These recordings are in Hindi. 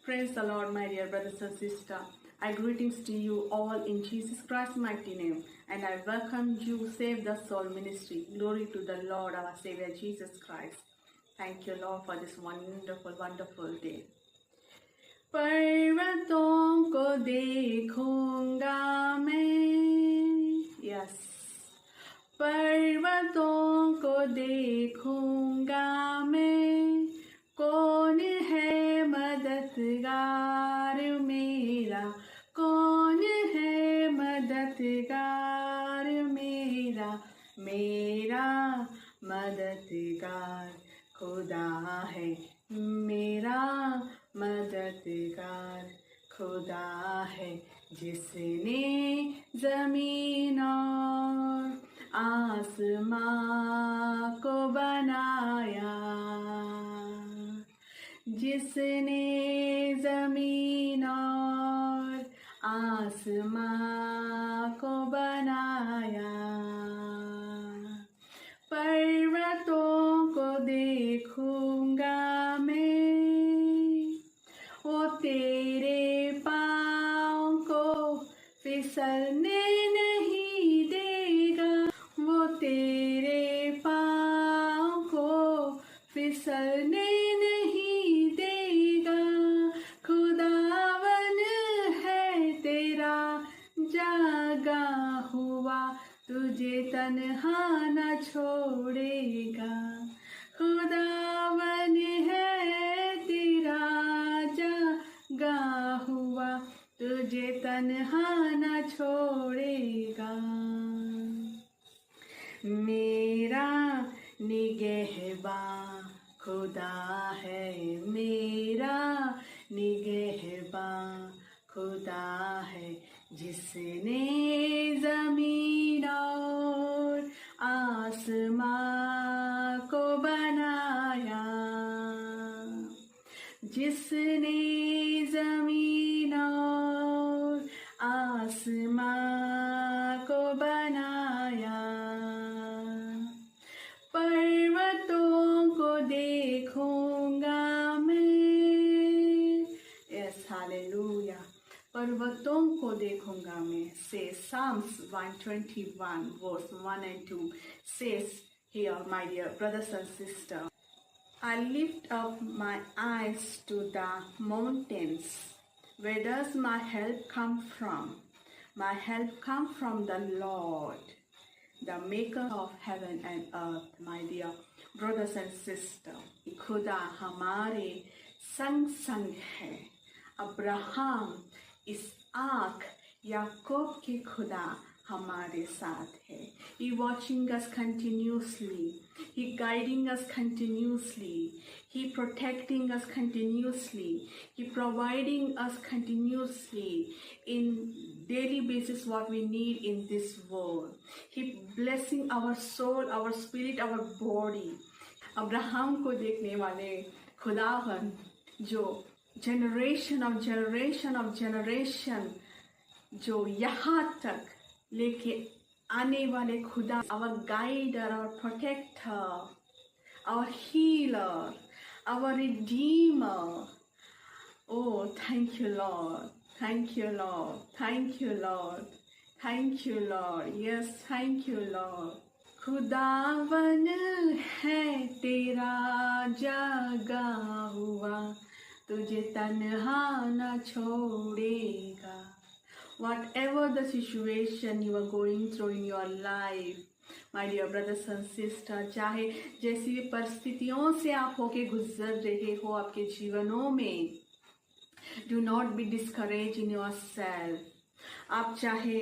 Praise the Lord, my dear brothers and sisters. I greetings to you all in Jesus Christ's mighty name, and I welcome you, Save the Soul Ministry. Glory to the Lord, our Savior Jesus Christ. Thank you, Lord, for this wonderful, wonderful day. पर्वतों को देखूंगा मैं, यस, पर्वतों को देखूंगा मैं, कौन है मददगार मेरा, कौन है मददगार मेरा, मेरा मददगार खुदा है, मेरा मददगार खुदा है, जिसने जमीन और आसमां को बनाया, जिसने जमीन और आसमां को बनाया, पर्वतों को देखूंगा मैं, वो तेरे पाँव को फिसलने नहीं देगा, वो तेरे पाँव को फिसलने नहीं देगा, खुदावन है तेरा जागा हुआ, तुझे तन्हा न छोड़ेगा, खुदावन है तेरा जागा हुआ, तुझे तन्हा न छोड़ेगा, मेरा निगहबान खुदा है, मेरा निगहबान खुदा है, जिसने जमीन और आसमां को बनाया, जिसने जमीन और आसमां को बनाया, पर्वतों को देखूंगा मैं, यस, हालेलुया, पर्वतों को देखूंगा मैं, से Psalms 121 verse 1 and 2 says here, my dear brothers and sisters, I lift up my eyes to the mountains. Where does my help come from? My help comes from the Lord, the maker of heaven and earth. My dear brothers and sisters, खुदा हमारे संग संग है। अब्राहम, इसहाक, याकूब के खुदा हमारे साथ है। He watching us continuously. He guiding us continuously. He protecting us continuously. He providing us continuously in daily basis what we need in this world. He blessing our soul, our spirit, our body. Abraham को देखने वाले खुदावन जो generation of generation जो यहाँ तक लेके आने वाले खुदा, our guider, our protector, our healer, our redeemer. Oh, thank you, Lord. Thank you, Lord. Thank you, Lord. Thank you, Lord. Yes, thank you, Lord. खुदावन है तेरा जागा हुआ, तुझे तन्हा न छोड़ेगा. Whatever the situation you are going through in your life, my dear brothers and sisters, चाहे जैसी भी परिस्थितियों से आप होके गुजर रहे हो आपके जीवनों में, do not be discouraged in yourself. आप चाहे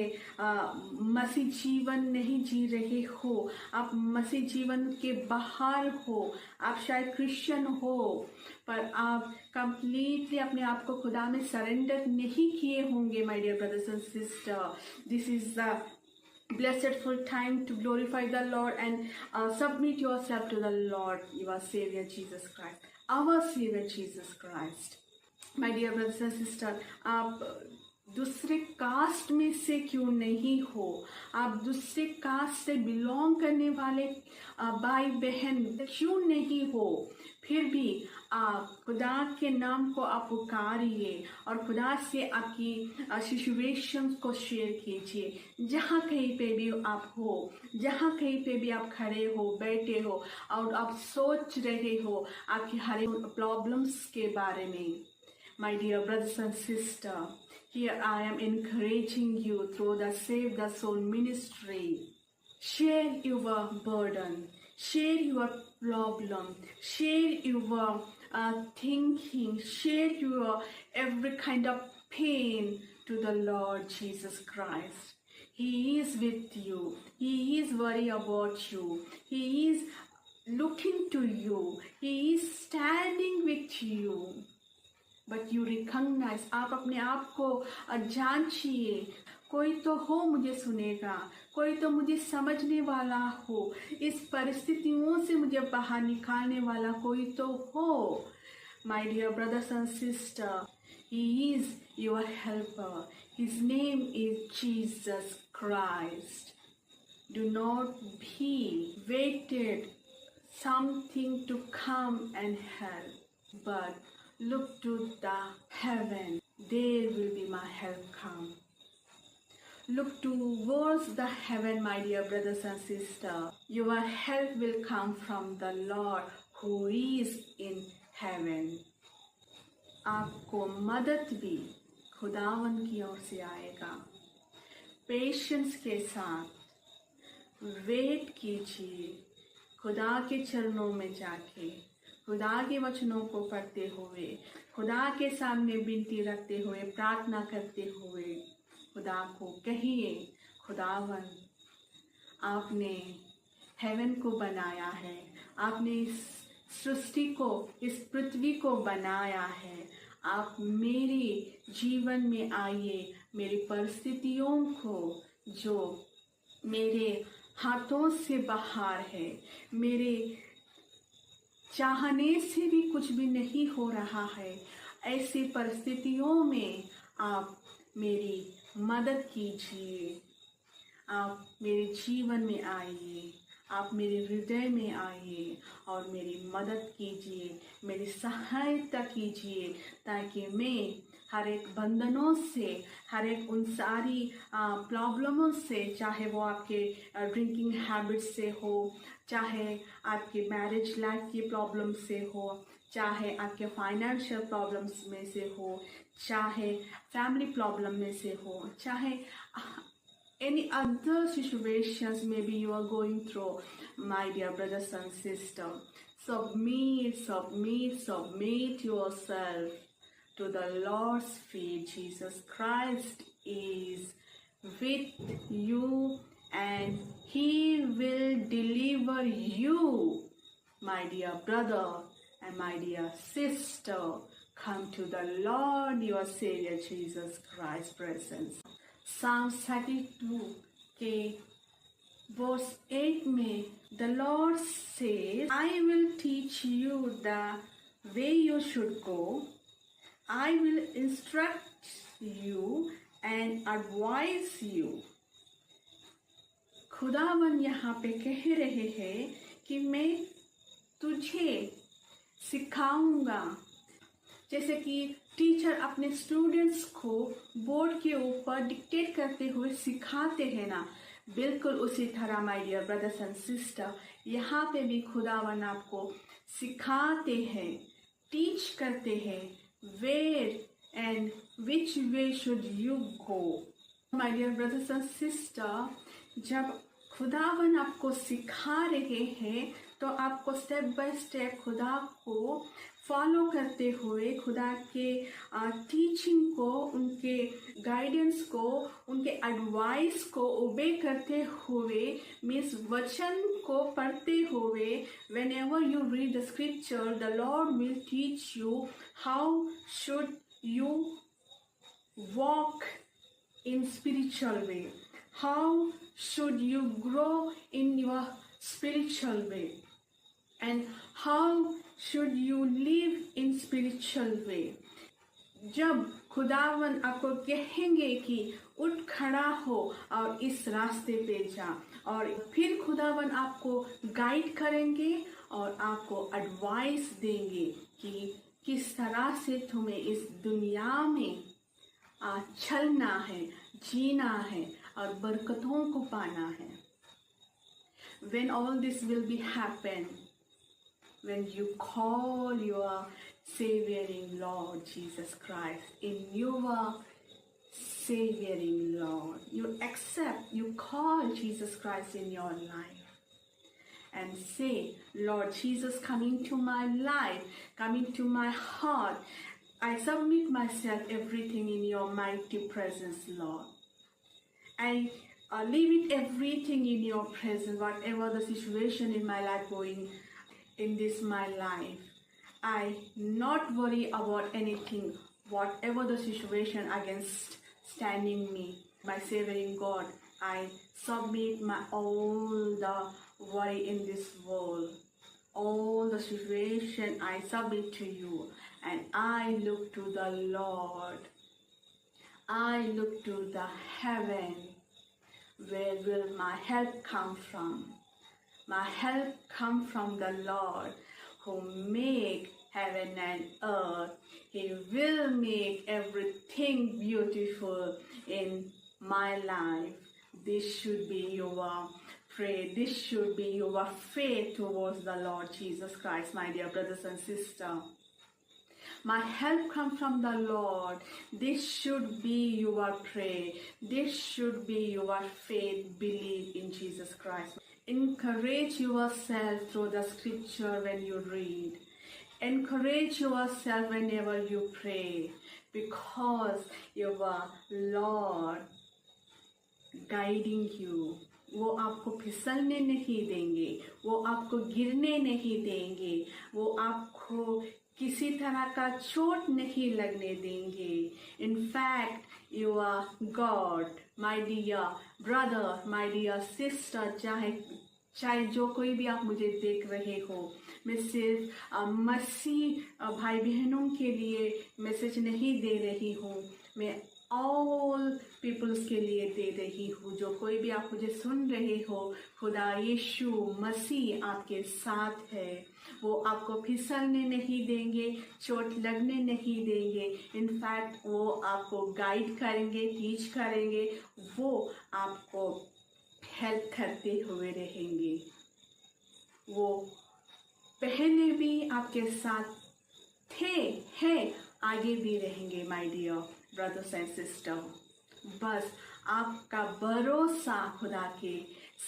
मसीह जीवन नहीं जी रहे हो, आप मसीह जीवन के बाहर हो, आप शायद क्रिश्चियन हो, पर आप कंप्लीटली अपने आप को खुदा में सरेंडर नहीं किए होंगे. My dear brothers and sister, this is the blessed full time to glorify the Lord and submit yourself to the Lord, your Savior Jesus Christ, our Savior Jesus Christ. My dear brothers and sisters, आप दूसरे कास्ट में से क्यों नहीं हो, आप दूसरे कास्ट से बिलोंग करने वाले भाई बहन क्यों नहीं हो, फिर भी आप खुदा के नाम को आप पुकारिए और खुदा से आपकी सिचुएशन को शेयर कीजिए। जहाँ कहीं पे भी आप हो, जहाँ कहीं पे भी आप खड़े हो, बैठे हो और आप सोच रहे हो आपकी हर एक प्रॉब्लम्स के बारे में। My dear brothers and sisters, here I am encouraging you through the Save the Soul ministry. Share your burden, share your problem, share your thinking, share your every kind of pain to the Lord Jesus Christ. He is with you. He is worried about you. He is looking to you. He is standing with you. But you recognise, आप अपने आप को जांचिए। कोई तो हो मुझे सुनेगा, कोई तो मुझे समझने वाला हो, इस परिस्थितियों से मुझे बाहर निकालने वाला कोई तो हो। My dear brothers and sister, he is your helper, his name is Jesus Christ. Do not be waited something to come and help, but look to the heaven, there will be my help come. Look towards the heaven, my dear brothers and sisters. Your help will come from the Lord who is in heaven. आपको मदद भी खुदावन की ओर से आएगा। पेशेंस के साथ वेट कीजिए, खुदा के चरणों में जाके, खुदा के वचनों को पढ़ते हुए, खुदा के सामने विनती रखते हुए, प्रार्थना करते हुए खुदा को कहिए, खुदावन आपने हेवन को बनाया है, आपने इस सृष्टि को, इस पृथ्वी को बनाया है, आप मेरे जीवन में आइए, मेरी परिस्थितियों को जो मेरे हाथों से बाहर है, मेरे चाहने से भी कुछ भी नहीं हो रहा है, ऐसी परिस्थितियों में आप मेरी मदद कीजिए, आप मेरे जीवन में आइए, आप मेरे हृदय में आइए और मेरी मदद कीजिए, मेरी सहायता कीजिए, ताकि मैं हर एक बंधनों से, हर एक उन सारी प्रॉब्लमों से, चाहे वो आपके ड्रिंकिंग हैबिट से हो, चाहे आपके मैरिज लाइफ की प्रॉब्लम से हो, चाहे आपके फाइनेंशियल प्रॉब्लम्स में से हो, चाहे फैमिली प्रॉब्लम में से हो, चाहे any other situations maybe you are going through, my dear brothers and sisters, submit yourself to the Lord's feet. Jesus Christ is with you and He will deliver you, my dear brother and my dear sister. Come to the Lord your Savior Jesus Christ's presence. Psalm 32 के verse 8 में the Lord says, I will teach you the way you should go. I will instruct you and advise you. खुदावन यहाँ पे कह रहे हैं कि मैं तुझे सिखाऊंगा, जैसे कि टीचर अपने स्टूडेंट्स को बोर्ड के ऊपर डिक्टेट करते हुए सिखाते हैं ना, बिल्कुल उसी तरह my dear brothers and sister, यहाँ पे भी खुदावन आपको सिखाते हैं, टीच करते हैं, where and which way should you go. My dear brothers and sister, जब खुदावन आपको सिखा रहे हैं तो आपको स्टेप बाय स्टेप खुदा को फॉलो करते हुए, खुदा के टीचिंग को, उनके गाइडेंस को, उनके एडवाइस को ओबे करते हुए, मीन्स वचन को पढ़ते हुए, whenever you read the scripture, the Lord will teach you how should you walk in spiritual way, how should you grow in your spiritual way, and how should you live in spiritual way. जब खुदावन आपको कहेंगे कि उठ खड़ा हो और इस रास्ते पे जा, और फिर खुदावन आपको गाइड करेंगे और आपको एडवाइस देंगे कि किस तरह से तुम्हें इस दुनिया में चलना है, जीना है और बरकतों को पाना है. When all this will be happen, when you call your Savioring Lord Jesus Christ in your Savioring Lord, you accept, you call Jesus Christ in your life and say, Lord Jesus, come into my life, come into my heart. I submit myself, everything in your mighty presence, Lord. I leave it everything in your presence, whatever the situation in my life going in this my life. I not worry about anything, whatever the situation against standing me. My Savioring God, I submit my all the worry in this world, all the situation I submit to you, and I look to the Lord. I look to the heaven. Where will my help come from? My help come from the Lord who make heaven and earth. He will make everything beautiful in my life. This should be your prayer. This should be your faith towards the Lord Jesus Christ, my dear brothers and sisters. My help comes from the Lord. This should be your prayer. This should be your faith, belief in Jesus Christ. Encourage yourself through the scripture when you read. Encourage yourself whenever you pray, because your Lord guiding you. वो आपको फिसलने नहीं देंगे, वो आपको गिरने नहीं देंगे, वो आपको किसी तरह का चोट नहीं लगने देंगे. In fact, your God, my dear brother, my dear sister, चाहे जो कोई भी आप मुझे देख रहे हो, मैं सिर्फ मसीह भाई बहनों के लिए मैसेज नहीं दे रही हूँ, मैं ऑल पीपल्स के लिए दे रही हूँ. जो कोई भी आप मुझे सुन रहे हो, खुदा यीशु मसीह आपके साथ है. वो आपको फिसलने नहीं देंगे, चोट लगने नहीं देंगे. इनफैक्ट वो आपको गाइड करेंगे, टीच करेंगे, वो आपको हेल्प करते हुए रहेंगे. वो पहले भी आपके साथ थे, हैं, आगे भी रहेंगे. My dear brothers and sister, बस आपका भरोसा खुदा के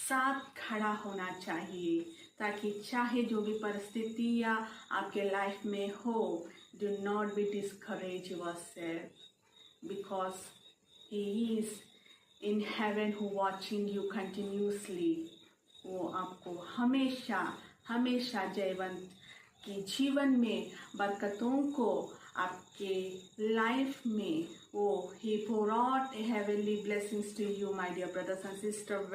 साथ खड़ा होना चाहिए, ताकि चाहे जो भी परिस्थितियाँ आपके लाइफ में हो, do not be discouraged yourself, because he is in heaven who watching you continuously. वो आपको हमेशा हमेशा जयवंत की जीवन में बरकतों को आपके लाइफ में वो he pour out heavenly blessings to you, my dear brothers and sisters.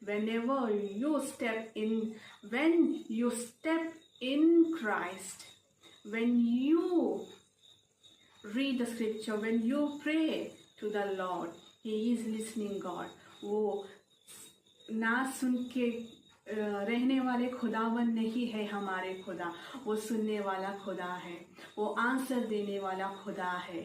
Whenever you step in, when you step in Christ, when you read the scripture, when you pray to the Lord, he is listening God. वो ना सुन के रहने वाले खुदावन नहीं है हमारे खुदा, वो सुनने वाला खुदा है, वो आंसर देने वाला खुदा है.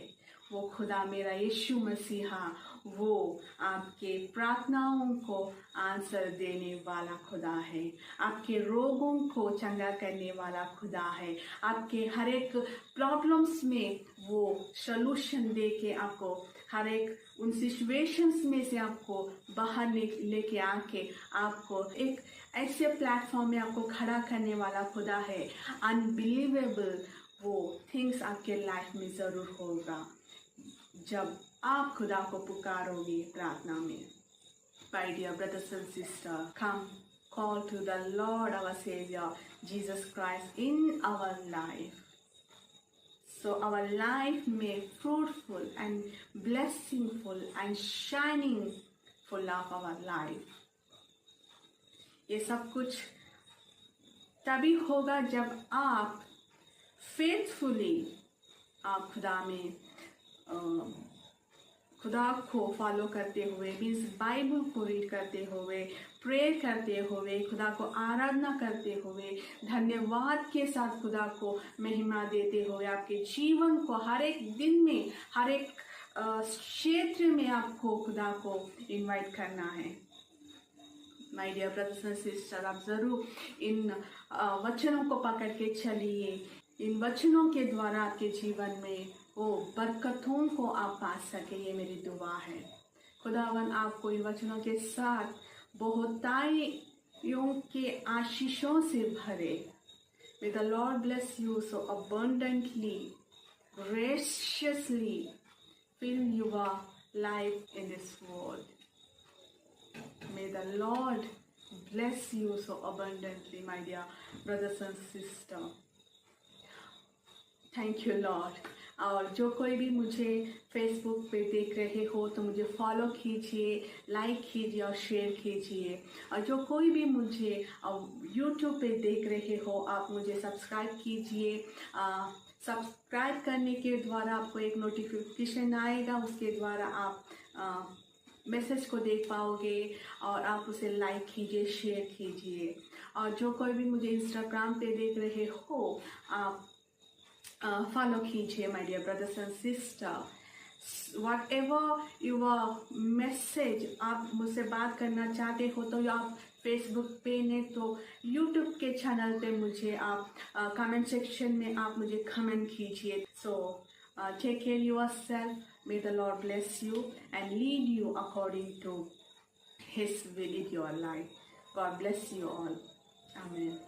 वो खुदा मेरा यीशु मसीहा, वो आपके प्रार्थनाओं को आंसर देने वाला खुदा है, आपके रोगों को चंगा करने वाला खुदा है, आपके हर एक प्रॉब्लम्स में वो सॉल्यूशन दे के आपको हर एक उन सिचुएशंस में से आपको बाहर लेके आके आपको एक ऐसे प्लेटफॉर्म में आपको खड़ा करने वाला खुदा है. अनबिलीवेबल वो थिंग्स आपके लाइफ में ज़रूर होगा जब आप खुदा को पुकारोगे प्रार्थना में. My dear brothers and sisters, come call to the Lord our Savior Jesus Christ in our life, so our life may fruitful and blessingful and shining full of our life. ये सब कुछ तभी होगा जब आप फेथफुली आप खुदा को फॉलो करते हुए, मीन्स बाइबल को रीड करते हुए, प्रेयर करते हुए, खुदा को आराधना करते हुए, धन्यवाद के साथ खुदा को महिमा देते हुए आपके जीवन को हर एक दिन में, हर एक क्षेत्र में आपको खुदा को इनवाइट करना है। My dear brothers and sister, आप जरूर इन वचनों को पकड़ के चलिए। इन वचनों के द्वारा आपके जीवन में वो बरकतों को आप पा सके, ये मेरी दुआ है। खुदावन आपको इन वचनों के साथ बहुताइयों के आशीषों से भरे। May the Lord bless you so abundantly, graciously fill your life in this world. May the Lord bless you so abundantly, my dear brothers and sisters. Thank you Lord. और जो कोई भी मुझे फेसबुक पे देख रहे हो तो मुझे फॉलो कीजिए, लाइक कीजिए और शेयर कीजिए। और जो कोई भी मुझे यूट्यूब पे देख रहे हो, आप मुझे सब्सक्राइब कीजिए। सब्सक्राइब करने के द्वारा आपको एक नोटिफिकेशन आएगा, उसके द्वारा आप मैसेज को देख पाओगे और आप उसे लाइक कीजिए, शेयर कीजिए। और जो कोई भी मुझे इंस्टाग्राम पे देख रहे हो, आप फॉलो कीजिए my dear brothers and sister. Whatever your message, आप मुझसे बात करना चाहते हो तो आप फेसबुक पे ने तो यूट्यूब के चैनल पे मुझे आप कमेंट सेक्शन में आप मुझे कमेंट कीजिए। So take care yourself. May the Lord bless you and lead you according to His will in your life. God bless you all. Amen.